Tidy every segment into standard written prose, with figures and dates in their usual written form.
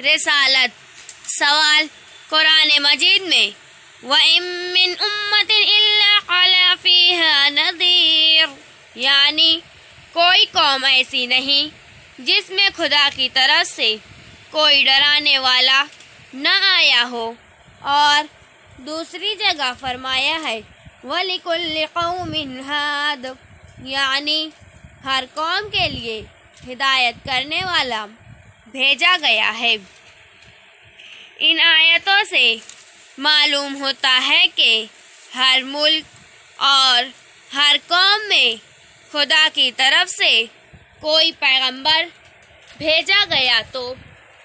رسالت۔ سوال، قرآن مجید میں وَإِن مِّنْ أُمَّةٍ إِلَّا خَلَا فِيهَا نَذِيرٌ یعنی کوئی قوم ایسی نہیں جس میں خدا کی طرف سے کوئی ڈرانے والا نہ آیا ہو۔ اور دوسری جگہ فرمایا ہے وَلِكُلِّ قَوْمٍ هَادٍ یعنی ہر قوم کے لیے ہدایت کرنے والا بھیجا گیا ہے۔ ان آیتوں سے معلوم ہوتا ہے کہ ہر ملک اور ہر قوم میں خدا کی طرف سے کوئی پیغمبر بھیجا گیا، تو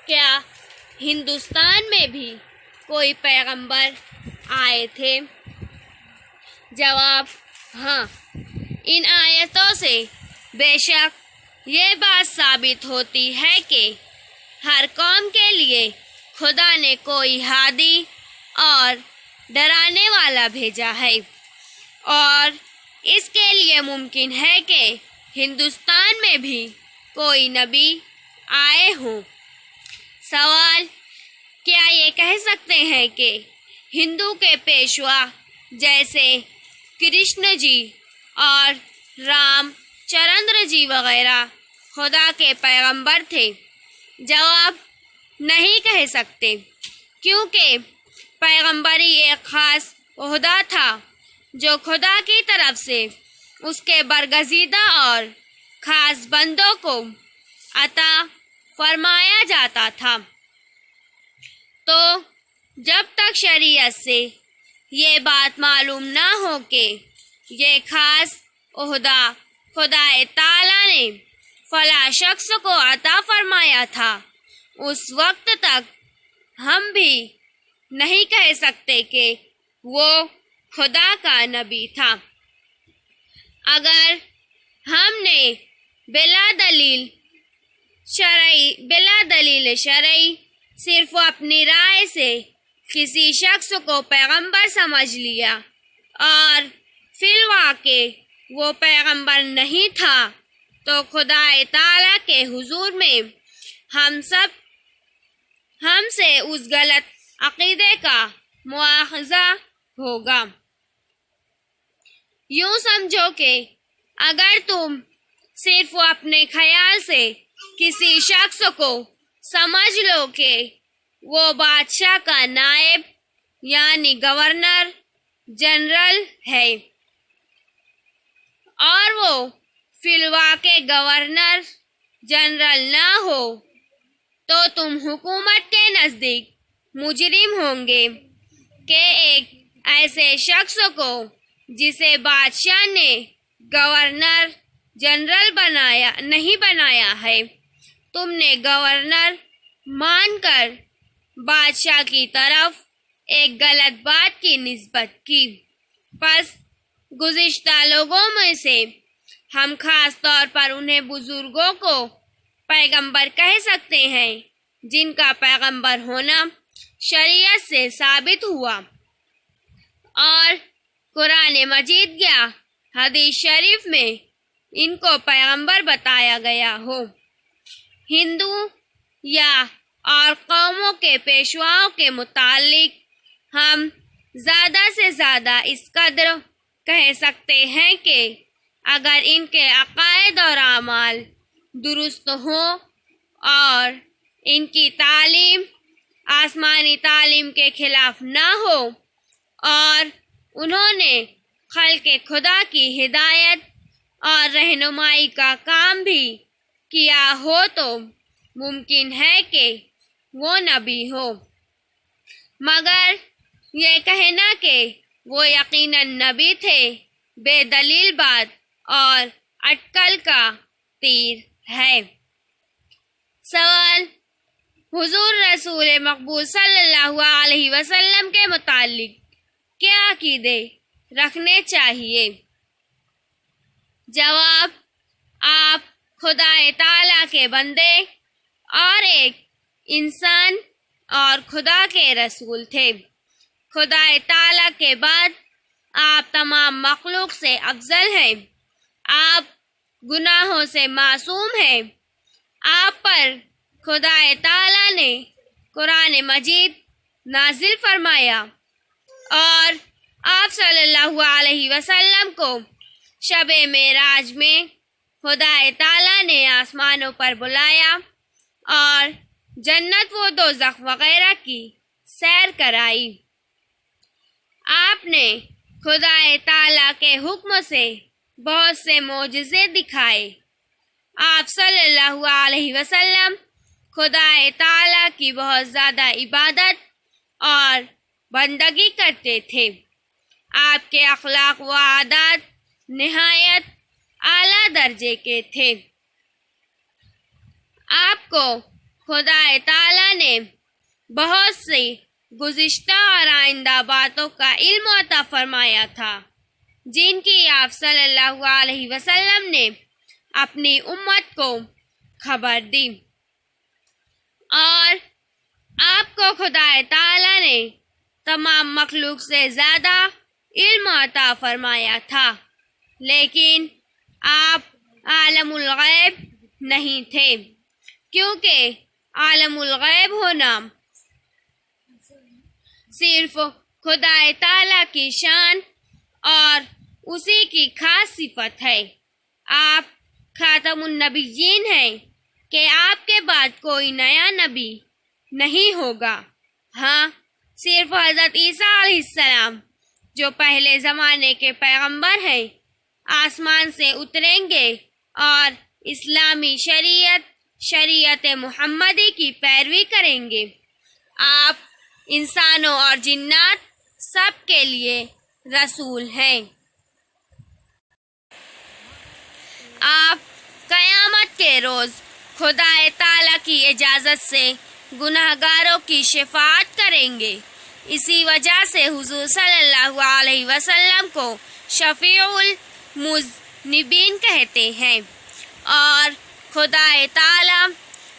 کیا ہندوستان میں بھی کوئی پیغمبر آئے تھے؟ جواب، ہاں۔ ان آیتوں سے بے شک یہ بات ثابت ہوتی ہے کہ ہر قوم کے لیے خدا نے کوئی ہادی اور ڈرانے والا بھیجا ہے، اور اس کے لیے ممکن ہے کہ ہندوستان میں بھی کوئی نبی آئے ہوں۔ سوال، کیا یہ کہہ سکتے ہیں کہ ہندو کے پیشوا جیسے کرشن جی اور رام چرندر جی وغیرہ خدا کے پیغمبر تھے؟ جواب، نہیں کہہ سکتے، کیونکہ پیغمبری ایک خاص عہدہ تھا جو خدا کی طرف سے اس کے برگزیدہ اور خاص بندوں کو عطا فرمایا جاتا تھا۔ تو جب تک شریعت سے یہ بات معلوم نہ ہو کہ یہ خاص عہدہ خدا تعالیٰ نے فلاں شخص کو عطا فرمایا تھا، اس وقت تک ہم بھی نہیں کہہ سکتے کہ وہ خدا کا نبی تھا۔ اگر ہم نے بلا دلیل شرعی صرف اپنی رائے سے کسی شخص کو پیغمبر سمجھ لیا اور فی الواقع وہ پیغمبر نہیں تھا، تو خدا تعالیٰ کے حضور میں ہم سے اس غلط عقیدے کا مواخذہ ہوگا۔ یوں سمجھو کہ اگر تم صرف اپنے خیال سے کسی شخص کو سمجھ لو کہ وہ بادشاہ کا نائب یعنی گورنر جنرل ہے، اور وہ فی الواقع گورنر جنرل نہ ہو، تو تم حکومت کے نزدیک مجرم ہوں گے کہ ایک ایسے شخص کو جسے بادشاہ نے گورنر جنرل نہیں بنایا ہے، تم نے گورنر مان کر بادشاہ کی طرف ایک غلط بات کی نسبت کی۔ پس گزشتہ لوگوں میں سے ہم خاص طور پر انہیں بزرگوں کو پیغمبر کہہ سکتے ہیں جن کا پیغمبر ہونا شریعت سے ثابت ہوا اور قرآن مجید یا حدیث شریف میں ان کو پیغمبر بتایا گیا ہو۔ ہندو یا اور قوموں کے پیشواؤں کے متعلق ہم زیادہ سے زیادہ اس قدر کہہ سکتے ہیں کہ اگر ان کے عقائد اور اعمال درست ہوں اور ان کی تعلیم آسمانی تعلیم کے خلاف نہ ہو اور انہوں نے خلق خدا کی ہدایت اور رہنمائی کا کام بھی کیا ہو، تو ممکن ہے کہ وہ نبی ہو، مگر یہ کہنا کہ وہ یقیناً نبی تھے بے دلیل بات اور اٹکل کا تیر ہے۔ سوال، حضور رسول مقبول صلی اللہ علیہ وسلم کے متعلق کیا عقیدے رکھنے چاہیے؟ جواب، آپ خدا تعالیٰ کے بندے اور ایک انسان اور خدا کے رسول تھے۔ خدا تعالیٰ کے بعد آپ تمام مخلوق سے افضل ہیں۔ آپ گناہوں سے معصوم ہیں۔ آپ پر خدا تعالیٰ نے قرآن مجید نازل فرمایا اور آپ صلی اللہ علیہ وسلم کو شب معراج میں خدا تعالیٰ نے آسمانوں پر بلایا اور جنت و دوزخ وغیرہ کی سیر کرائی۔ آپ نے خدا تعالیٰ کے حکم سے بہت سے معجزے دکھائے۔ آپ صلی اللہ علیہ وسلم خدا تعالیٰ کی بہت زیادہ عبادت اور بندگی کرتے تھے۔ آپ کے اخلاق و عادات نہایت اعلیٰ درجے کے تھے۔ آپ کو خدا تعالیٰ نے بہت سی گزشتہ اور آئندہ باتوں کا علم عطا فرمایا تھا، جن کی آپ صلی اللہ علیہ وسلم نے اپنی امت کو خبر دی، اور آپ کو خدا تعالیٰ نے تمام مخلوق سے زیادہ علم عطا فرمایا تھا، لیکن آپ عالم الغیب نہیں تھے، کیونکہ عالم الغیب ہونا صرف خدا تعالیٰ کی شان اور اسی کی خاص صفت ہے۔ آپ خاتم النبیین ہیں کہ آپ کے بعد کوئی نیا نبی نہیں ہوگا۔ ہاں، صرف حضرت عیسیٰ علیہ السلام جو پہلے زمانے کے پیغمبر ہیں آسمان سے اتریں گے اور اسلامی شریعت محمدی کی پیروی کریں گے۔ آپ انسانوں اور جنات سب کے لیے رسول ہیں۔ آپ قیامت کے روز خدا تعالیٰ کی اجازت سے گناہگاروں کی شفاعت کریں گے۔ اسی وجہ سے حضور صلی اللہ علیہ وسلم کو شفیع المذنبین کہتے ہیں، اور خدا تعالیٰ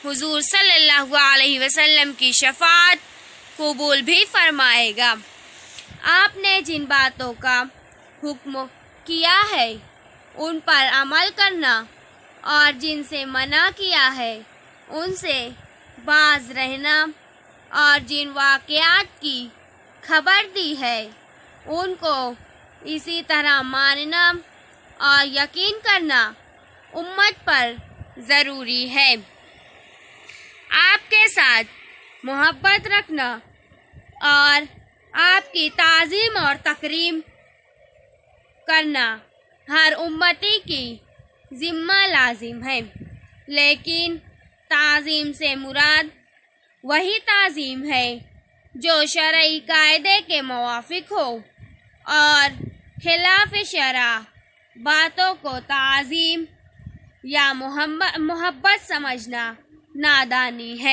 حضور صلی اللہ علیہ وسلم کی شفاعت قبول بھی فرمائے گا۔ آپ نے جن باتوں کا حکم کیا ہے ان پر عمل کرنا، اور جن سے منع کیا ہے ان سے باز رہنا، اور جن واقعات کی خبر دی ہے ان کو اسی طرح ماننا اور یقین کرنا امت پر ضروری ہے۔ آپ کے ساتھ محبت رکھنا اور آپ کی تعظیم اور تکریم کرنا ہر امتی کی ذمہ لازم ہے، لیکن تعظیم سے مراد وہی تعظیم ہے جو شرعی قاعدے کے موافق ہو، اور خلاف شرع باتوں کو تعظیم یا محبت سمجھنا نادانی ہے۔